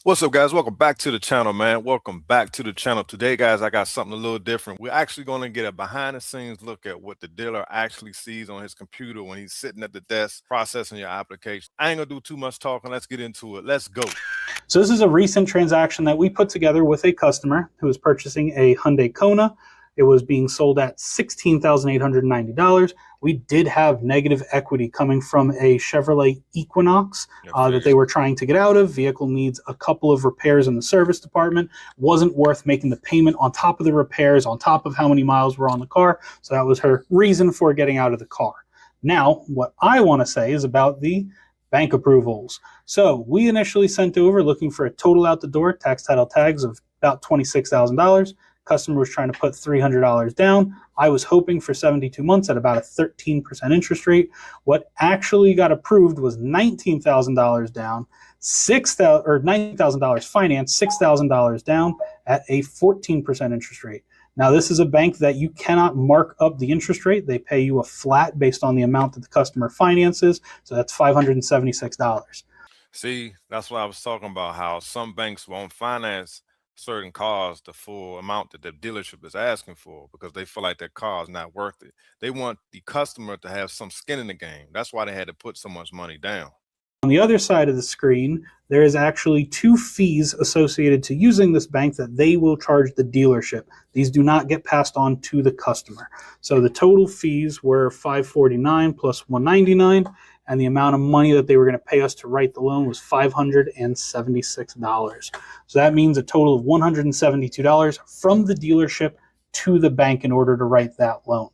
What's up, guys? Welcome back to the channel, man. Welcome back to the channel. Today, guys, I got something a little different. We're actually going to get a behind-the-scenes look at what the dealer actually sees on his computer when he's sitting at the desk processing your application. I ain't going to do too much talking. Let's get into it. Let's go. So this is a recent transaction that we put together with a customer who was purchasing a Hyundai Kona. It was being sold at $16,890. We did have negative equity coming from a Chevrolet Equinox that they were trying to get out of. Vehicle needs a couple of repairs in the service department. Wasn't worth making the payment on top of the repairs, on top of how many miles were on the car. So that was her reason for getting out of the car. Now, what I want to say is about the bank approvals. So we initially sent over looking for a total out the door, tax title tags of about $26,000. Customer was trying to put $300 down. I was hoping for 72 months at about a 13% interest rate. What actually got approved was $19,000 down, $19,000 finance, $6,000 down at a 14% interest rate. Now, this is a bank that you cannot mark up the interest rate. They pay you a flat based on the amount that the customer finances. So that's $576. See, that's what I was talking about, how some banks won't finance certain cars the full amount that the dealership is asking for because they feel like their car is not worth it. They want the customer to have some skin in the game. That's why they had to put so much money down. On the other side of the screen, there is actually two fees associated to using this bank that they will charge the dealership. These do not get passed on to the customer. So the total fees were $549 plus $199, and the amount of money that they were going to pay us to write the loan was $576. So that means a total of $172 from the dealership to the bank in order to write that loan.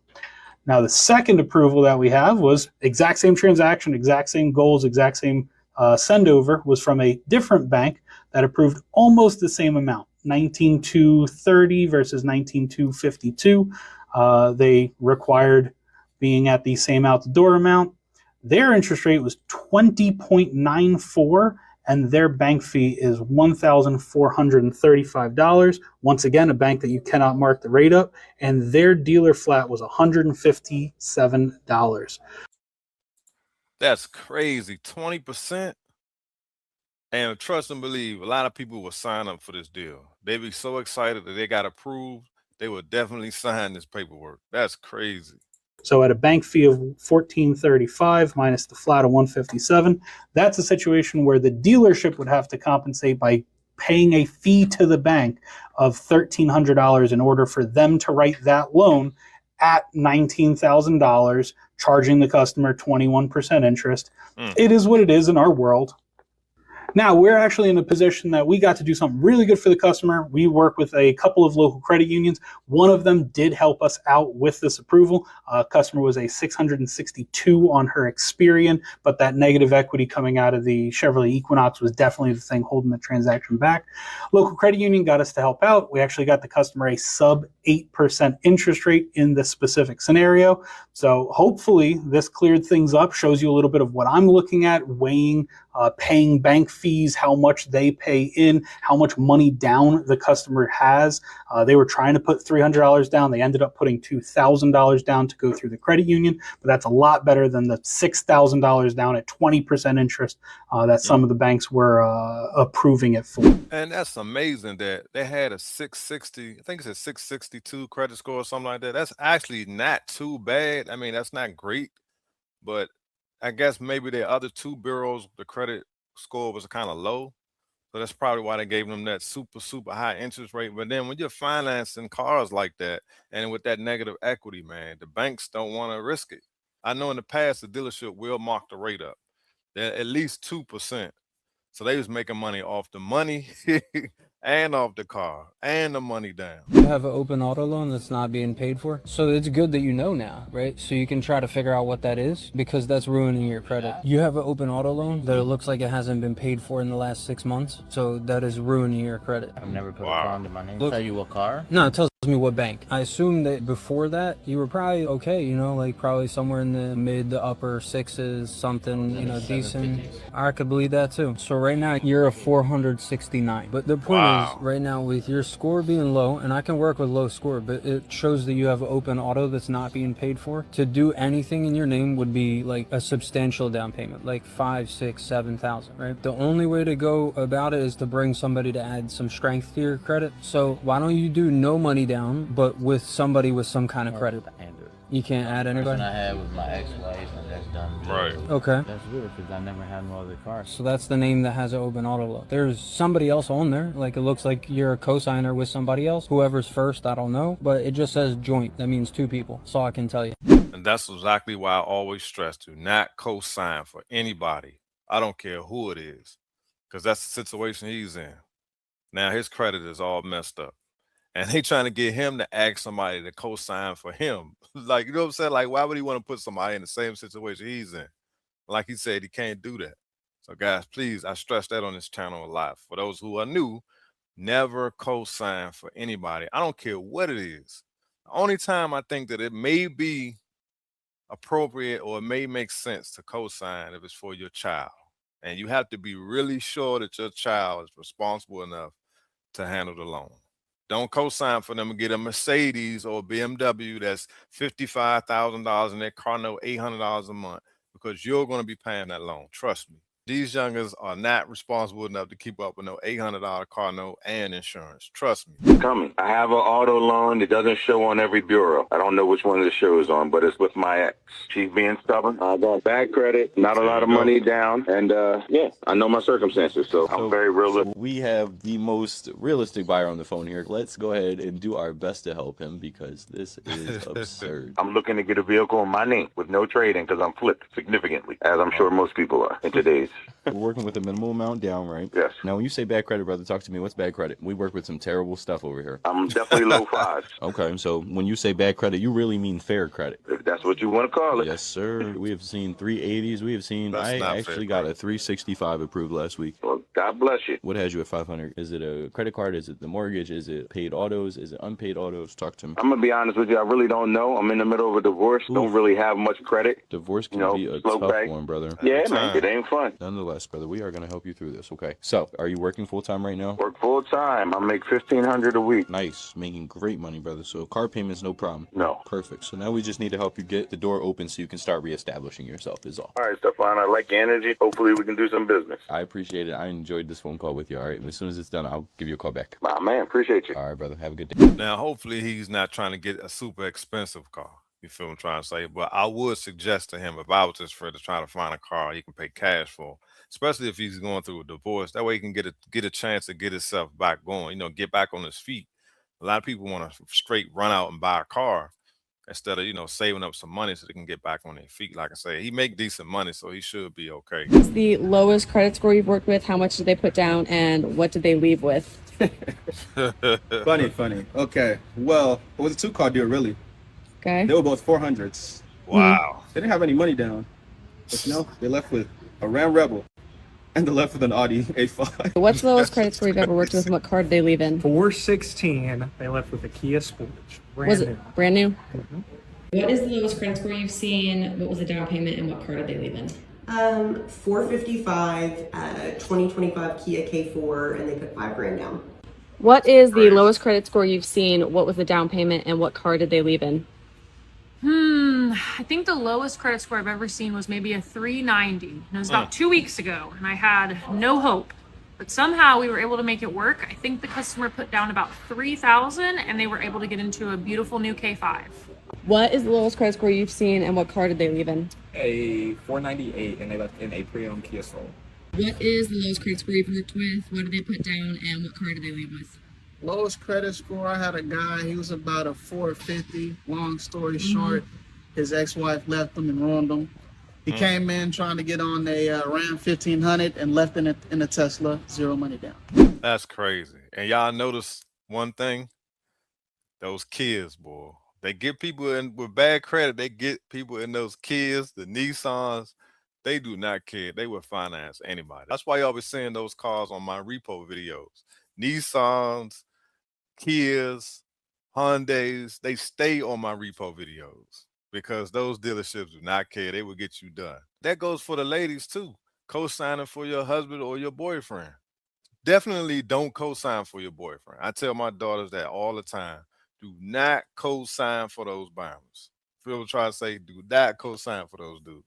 Now, the second approval that we have was exact same transaction, exact same goals, exact same send over, was from a different bank that approved almost the same amount, $19,230 versus $19,252. They required being at the same out the door amount. Their interest rate was 20.94, and their bank fee is $1,435. Once again, a bank that you cannot mark the rate up, and their dealer flat was $157. That's crazy, 20%. And trust and believe, a lot of people will sign up for this deal. They'd be so excited that they got approved, they would definitely sign this paperwork. That's crazy. So at a bank fee of $1,435 minus the flat of $157, that's a situation where the dealership would have to compensate by paying a fee to the bank of $1,300 in order for them to write that loan at $19,000, charging the customer 21% interest. It is what it is in our world. Now, we're actually in a position that we got to do something really good for the customer. We work with a couple of local credit unions. One of them did help us out with this approval. Customer was a 662 on her Experian, but that negative equity coming out of the Chevrolet Equinox was definitely the thing holding the transaction back. Local credit union got us to help out. We actually got the customer a sub 8% interest rate in this specific scenario. So hopefully this cleared things up, shows you a little bit of what I'm looking at, weighing paying bank fees, how much they pay in, how much money down the customer has. They were trying to put $300 down. They ended up putting $2,000 down to go through the credit union, but that's a lot better than the $6,000 down at 20% interest that some of the banks were approving it for. And that's amazing that they had a 660, I think it's a 662 credit score or something like that. That's actually not too bad. I mean, that's not great, but I guess maybe the other two bureaus, the credit score was kind of low. So that's probably why they gave them that super high interest rate. But then when you're financing cars like that and with that negative equity, man, the banks don't want to risk it. I know in the past, the dealership will mark the rate up. They're at least 2%. So they was making money off the money and off the car and the money down. You have an open auto loan that's not being paid for. So it's good that you know now, right? So you can try to figure out what that is, because that's ruining your credit. You have an open auto loan that it looks like it hasn't been paid for in the last 6 months. So that is ruining your credit. I've never put a car under my name. Tell you what car? No, it tells Me what bank. I assume that before that you were probably okay, you know, like probably somewhere in the mid to upper sixes, something, you know, decent. I could believe that too. So right now you're a 469. But the point is, right now with your score being low, and I can work with low score, but it shows that you have open auto that's not being paid for. To do anything in your name would be like a substantial down payment, like 5, 6, 7,000, right? The only way to go about it is to bring somebody to add some strength to your credit. So why don't you do no money down, but with somebody with some kind of credit? You can't add anybody? I had with my ex-wife, and that's done. Right. Okay. That's weird because I never had no other car. So that's the name that has an open auto loan. There's somebody else on there. Like it looks like you're a co-signer with somebody else. Whoever's first, I don't know. But it just says joint. That means two people. That's all I can tell you. And that's exactly why I always stress to not co-sign for anybody. I don't care who it is, because that's the situation he's in. Now his credit is all messed up. And they trying to get him to ask somebody to co-sign for him. Like, you know what I'm saying? Like, why would he want to put somebody in the same situation he's in? Like he said, he can't do that. So guys, please, I stress that on this channel a lot. For those who are new, never co-sign for anybody. I don't care what it is. The only time I think that it may be appropriate or it may make sense to co-sign if it's for your child. And you have to be really sure that your child is responsible enough to handle the loan. Don't co-sign for them to get a Mercedes or a BMW that's $55,000 and their car note $800 a month, because you're going to be paying that loan. Trust me. These youngers are not responsible enough to keep up with no $800 car note and insurance. Trust me. Coming. I have an auto loan that doesn't show on every bureau. I don't know which one it shows on, but it's with my ex. She's being stubborn. I got bad credit, not a lot of money down, and yeah, I know my circumstances, so I'm very realistic. So we have the most realistic buyer on the phone here. Let's go ahead and do our best to help him because this is absurd. I'm looking to get a vehicle in my name with no trading because I'm flipped significantly, as I'm sure most people are in today's. We're working with a minimal amount down, right? Yes. Now, when you say bad credit, brother, talk to me. What's bad credit? We work with some terrible stuff over here. I'm definitely low fives. Okay, so when you say bad credit, you really mean fair credit. If that's what you want to call it. Yes, sir. We have seen 380s. We have seen, That's I not actually fair got a 365 approved last week. Well, God bless you. What has you at 500? Is it a credit card? Is it the mortgage? Is it paid autos? Is it unpaid autos? Talk to me. I'm going to be honest with you. I really don't know. I'm in the middle of a divorce. Don't really have much credit. Divorce can You know, be a slow tough bag. one, brother. Yeah, man. It ain't fun. Nonetheless, brother, we are going to help you through this, okay? So, are you working full-time right now? Work full time. I make $1,500 a week. Nice. Making great money, brother. So, car payments, no problem. No. Perfect. So, now we just need to help you get the door open so you can start reestablishing yourself is all. All right, Stefan. I like your energy. Hopefully, we can do some business. I appreciate it. I enjoyed this phone call with you, all right? As soon as it's done, I'll give you a call back. My man, appreciate you. All right, brother. Have a good day. Now, hopefully he's not trying to get a super expensive car. You feel what I'm trying to say? But I would suggest to him, if I was his friend, to try to find a car he can pay cash for, especially if he's going through a divorce. That way he can get a chance to get himself back going, you know, get back on his feet. A lot of people want to straight run out and buy a car instead of, you know, saving up some money so they can get back on their feet. Like I say, he make decent money, so he should be okay. What's the lowest credit score you've worked with? How much did they put down, and what did they leave with? Funny. Okay. Well, it was a two-car deal, really. Okay. They were both 400s. Wow. They didn't have any money down. But, you know, they left with a Ram Rebel. And they left with an Audi A5. What's the lowest credit score you've ever worked with, and what car did they leave in? 416, they left with a Kia Sportage. Was Brand new. it brand new? Mhm. What is the lowest credit score you've seen? What was the down payment, and what car did they leave in? 455, 2025 Kia K4, and they put $5,000 down. What is the lowest credit score you've seen? What was the down payment, and what car did they leave in? I think the lowest credit score I've ever seen was maybe a 390. And it was about 2 weeks ago, and I had no hope. But somehow we were able to make it work. I think the customer put down about $3,000, and they were able to get into a beautiful new K5. What is the lowest credit score you've seen, and what car did they leave in? A 498, and they left in a pre-owned Kia Soul. What is the lowest credit score you've worked with? What did they put down, and what car did they leave with? Lowest credit score, I had a guy, he was about a 450. Long story short, his ex-wife left him and ruined him. He came in trying to get on a Ram 1500 and left in a Tesla, zero money down. That's crazy. And y'all notice one thing? Those Kias, boy. They get people in with bad credit. They get people in those Kias, the Nissans. They do not care. They will finance anybody. That's why y'all be seeing those cars on my repo videos. Nissans, Kias, Hyundais, they stay on my repo videos because those dealerships do not care. They will get you done. That goes for the ladies too. Co-signing for your husband or your boyfriend. Definitely don't co-sign for your boyfriend. I tell my daughters that all the time. Do not co-sign for those bombers. People try to say, do not co-sign for those dudes.